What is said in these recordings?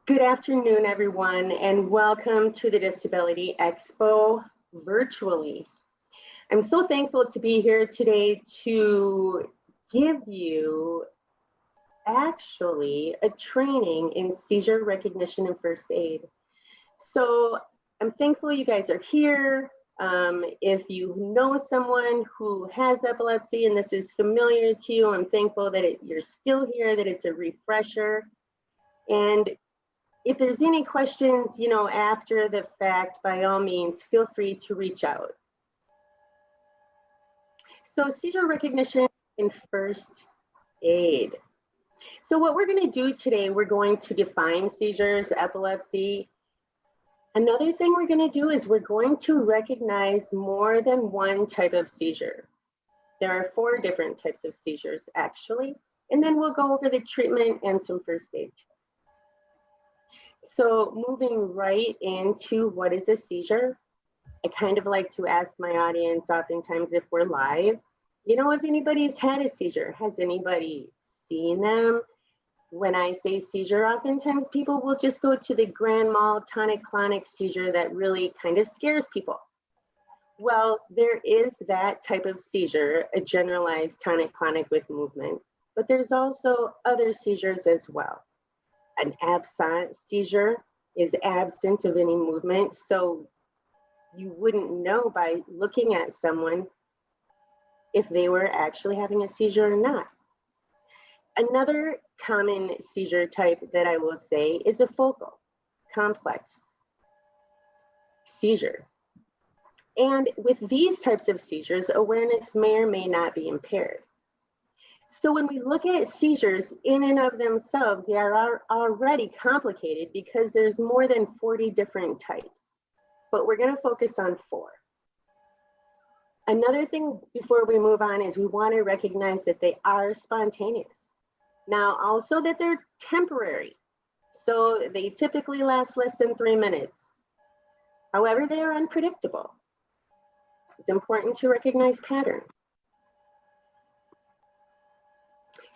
Good afternoon, everyone, and welcome to the Disability Expo virtually. I'm so thankful to be here today to give you actually a training in seizure recognition and first aid. So I'm thankful you guys are here. If you know someone who has epilepsy and this is familiar to you, I'm thankful that you're still here, that it's a refresher. And if there's any questions, after the fact, by all means, feel free to reach out. So seizure recognition and first aid. So what we're going to do today, we're going to define seizures, epilepsy. Another thing we're going to do is we're going to recognize more than one type of seizure. There are 4 different types of seizures, actually. And then we'll go over the treatment and some first aid. So moving right into what is a seizure, I kind of like to ask my audience oftentimes if we're live, if anybody's had a seizure, has anybody seen them? When I say seizure, oftentimes people will just go to the grand mal tonic-clonic seizure that really kind of scares people. Well, there is that type of seizure, a generalized tonic-clonic with movement, but there's also other seizures as well. An absent seizure is absent of any movement, so you wouldn't know by looking at someone if they were actually having a seizure or not. Another common seizure type that I will say is a focal, complex seizure. And with these types of seizures, awareness may or may not be impaired. So when we look at seizures in and of themselves, they are already complicated because there's more than 40 different types, but we're going to focus on 4. Another thing before we move on is we want to recognize that they are spontaneous. Now also that they're temporary, so they typically last less than 3 minutes. However, they are unpredictable. It's important to recognize patterns.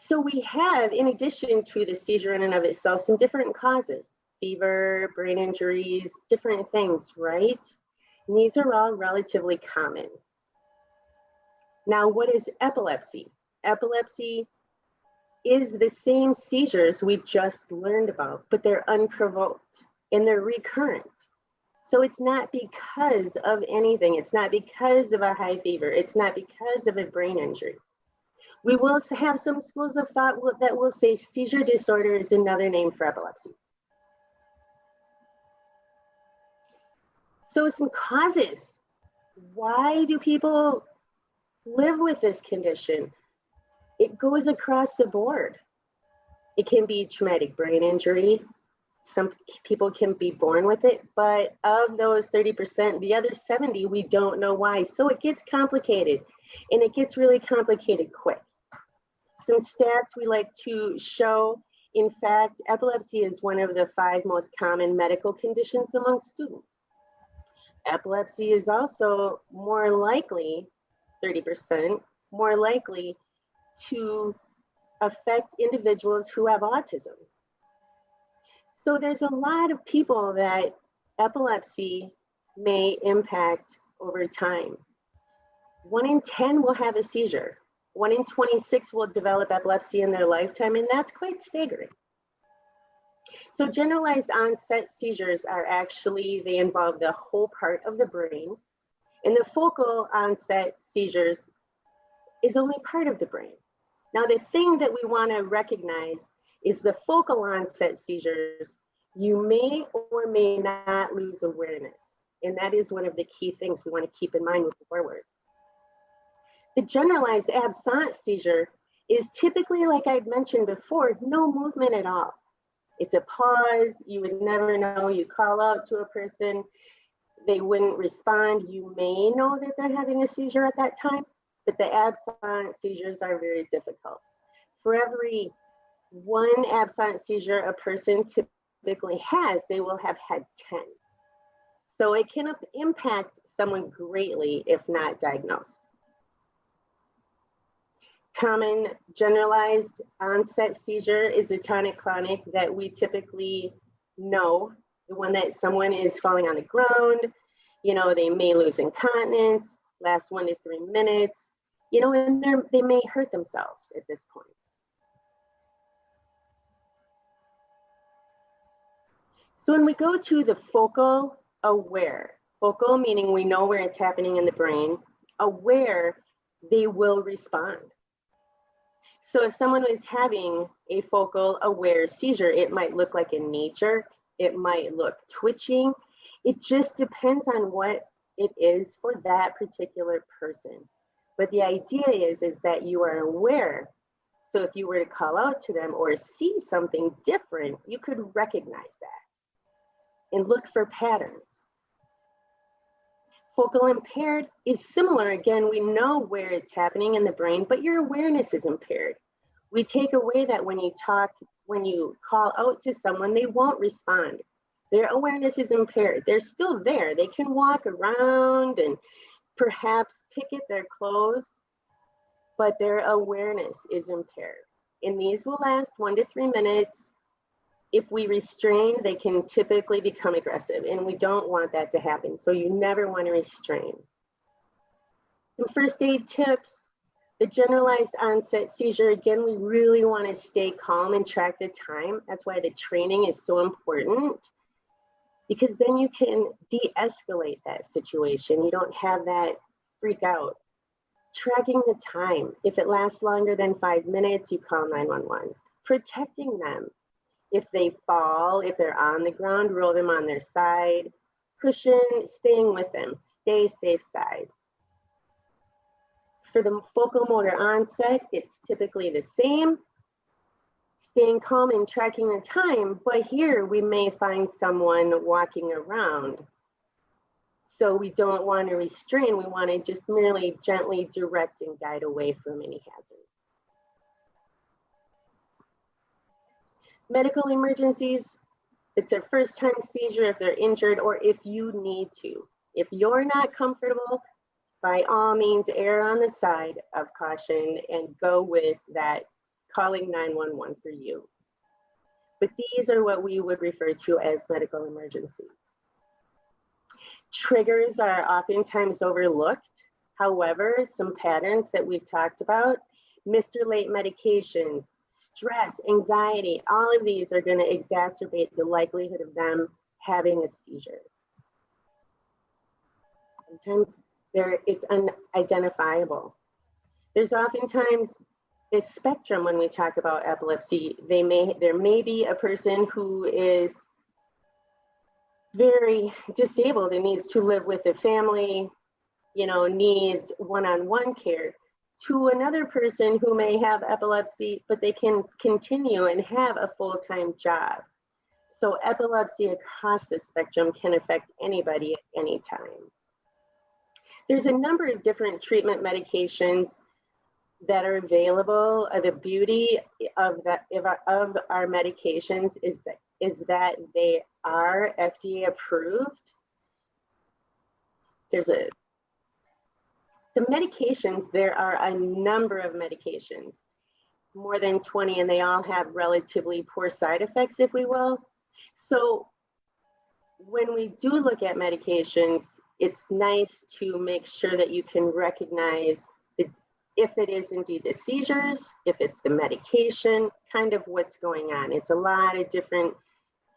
So we have, in addition to the seizure in and of itself, some different causes, fever, brain injuries, different things, right? And these are all relatively common. Now, what is epilepsy? Epilepsy is the same seizures we just learned about, but they're unprovoked and they're recurrent. So it's not because of anything. It's not because of a high fever. It's not because of a brain injury. We will have some schools of thought that will say seizure disorder is another name for epilepsy. So some causes. Why do people live with this condition? It goes across the board. It can be traumatic brain injury. Some people can be born with it, but of those 30%, the other 70, we don't know why. So it gets complicated, and it gets really complicated quick. Some stats we like to show. In fact, epilepsy is one of the 5 most common medical conditions among students. Epilepsy is also more likely, 30%, more likely to affect individuals who have autism. So there's a lot of people that epilepsy may impact over time. 1 in 10 will have a seizure. 1 in 26 will develop epilepsy in their lifetime, and that's quite staggering. So generalized onset seizures are actually, they involve the whole part of the brain, and the focal onset seizures is only part of the brain. Now, the thing that we want to recognize is the focal onset seizures, you may or may not lose awareness, and that is one of the key things we want to keep in mind moving forward. The generalized absent seizure is typically, like I'd mentioned before, no movement at all. It's a pause. You would never know. You call out to a person, they wouldn't respond. You may know that they're having a seizure at that time, but the absent seizures are very difficult. For every 1 absent seizure a person typically has, they will have had 10. So it can impact someone greatly if not diagnosed. Common generalized onset seizure is a tonic-clonic that we typically No. The one that someone is falling on the ground, you know, they may lose incontinence, last 1 to 3 minutes, you know, and they may hurt themselves at this point. So when we go to the focal aware, focal meaning we know where it's happening in the brain, aware, they will respond. So if someone is having a focal aware seizure, it might look like a knee jerk, it might look twitching. It just depends on what it is for that particular person. But the idea is that you are aware. So if you were to call out to them or see something different, you could recognize that and look for patterns. Focal impaired is similar. Again, we know where it's happening in the brain, but your awareness is impaired. We take away that when you call out to someone, they won't respond. Their awareness is impaired. They're still there. They can walk around and perhaps pick at their clothes, but their awareness is impaired. And these will last 1 to 3 minutes. If we restrain, they can typically become aggressive, and we don't want that to happen. So you never want to restrain. Some first aid tips, the generalized onset seizure, again, we really want to stay calm and track the time. That's why the training is so important, because then you can de-escalate that situation. You don't have that freak out. Tracking the time. If it lasts longer than 5 minutes, you call 911. Protecting them. If they fall, if they're on the ground, roll them on their side. Cushion, staying with them. Stay safe side. For the focal motor onset, it's typically the same. Staying calm and tracking the time, but here we may find someone walking around. So we don't want to restrain, we want to just merely gently direct and guide away from any hazard. Medical emergencies, it's a first time seizure if they're injured or if you need to. If you're not comfortable, by all means, err on the side of caution and go with that calling 911 for you. But these are what we would refer to as medical emergencies. Triggers are oftentimes overlooked. However, some patterns that we've talked about, missed or late medications, stress, anxiety, all of these are going to exacerbate the likelihood of them having a seizure. Sometimes it's unidentifiable. There's oftentimes a spectrum when we talk about epilepsy. There may be a person who is very disabled and needs to live with a family, you know, needs one-on-one care, to another person who may have epilepsy, but they can continue and have a full-time job. So epilepsy across the spectrum can affect anybody at any time. There's a number of different treatment medications that are available. The beauty of our medications is that they are FDA approved. The medications, there are a number of medications, more than 20, and they all have relatively poor side effects, if we will. So when we do look at medications, it's nice to make sure that you can recognize if it is indeed the seizures, if it's the medication, kind of what's going on. It's a lot of different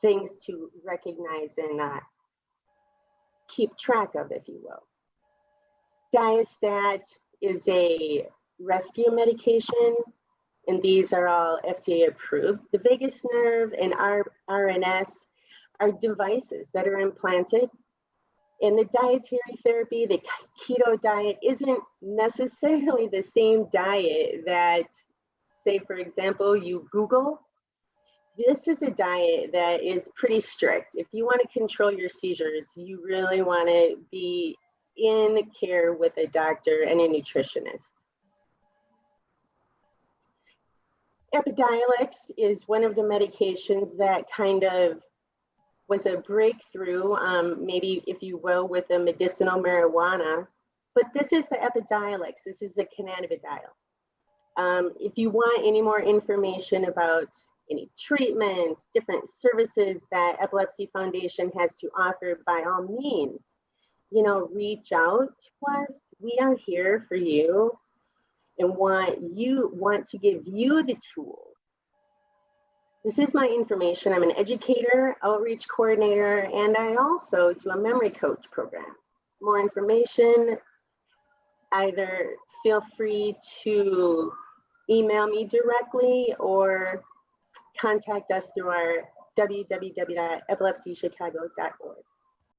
things to recognize and keep track of, if you will. Diastat is a rescue medication, and these are all FDA approved. The vagus nerve and RNS are devices that are implanted. And the dietary therapy, the keto diet, isn't necessarily the same diet that, say, for example, you Google. This is a diet that is pretty strict. If you want to control your seizures, you really want to be in care with a doctor and a nutritionist. Epidiolex is one of the medications that kind of was a breakthrough, maybe if you will, with the medicinal marijuana, but this is the Epidiolex. This is a cannabidiol. If you want any more information about any treatments, different services that Epilepsy Foundation has to offer, by all means, reach out to us. We are here for you and want to give you the tools. This is my information. I'm an educator, outreach coordinator, and I also do a memory coach program. More information, either feel free to email me directly or contact us through our www.epilepsychicago.org.